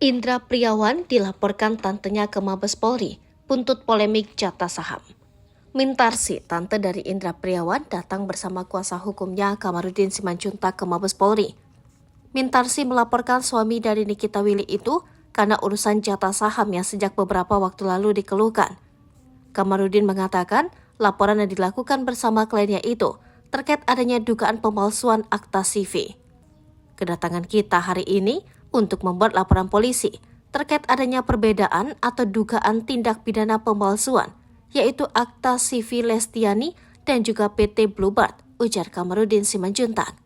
Indra Priawan dilaporkan tantenya ke Mabes Polri, buntut polemik jatah saham. Mintarsi, tante dari Indra Priawan, datang bersama kuasa hukumnya Kamarudin Simanjuntak ke Mabes Polri. Mintarsi melaporkan suami dari Nikita Willy itu karena urusan jatah saham yang sejak beberapa waktu lalu dikeluhkan. Kamarudin mengatakan laporan yang dilakukan bersama kliennya itu terkait adanya dugaan pemalsuan akta CV. Kedatangan kita hari ini untuk membuat laporan polisi terkait adanya perbedaan atau dugaan tindak pidana pemalsuan, yaitu akta CV Lestiani dan juga PT Bluebird, ujar Kamarudin Simanjuntak.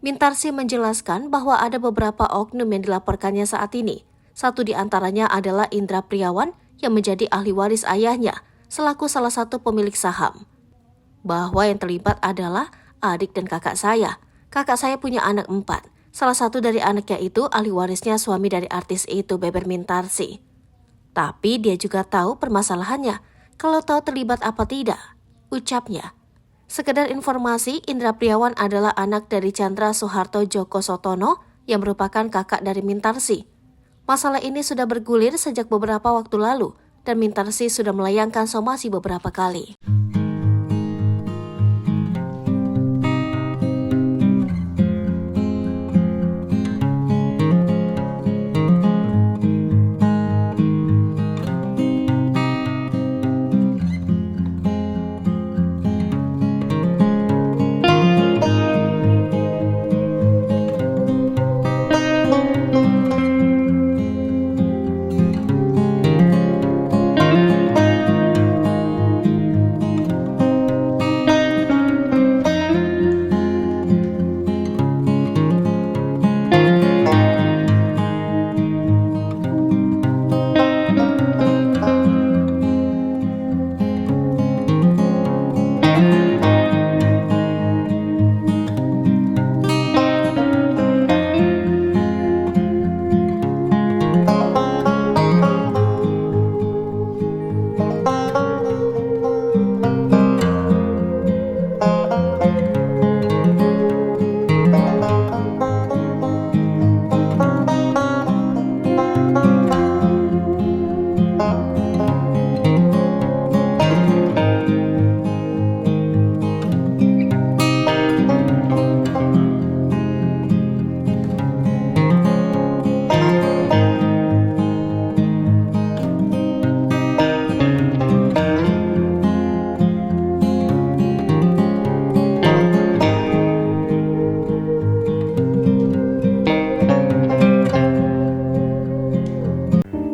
Mintarsi menjelaskan bahwa ada beberapa oknum yang dilaporkannya saat ini. Satu di antaranya adalah Indra Priawan yang menjadi ahli waris ayahnya selaku salah satu pemilik saham. Bahwa yang terlibat adalah adik dan kakak saya. Kakak saya punya anak 4. Salah satu dari anaknya itu ahli warisnya suami dari artis itu, beber Mintarsi. Tapi dia juga tahu permasalahannya, kalau tahu terlibat apa tidak, ucapnya. Sekedar informasi, Indra Priawan adalah anak dari Chandra Soeharto Djoko Sotono yang merupakan kakak dari Mintarsi. Masalah ini sudah bergulir sejak beberapa waktu lalu, dan Mintarsi sudah melayangkan somasi beberapa kali.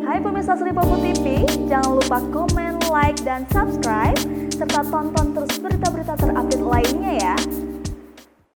Hai pemirsa Sri Popo TV, jangan lupa komen, like, dan subscribe, serta tonton terus berita-berita terupdate lainnya ya.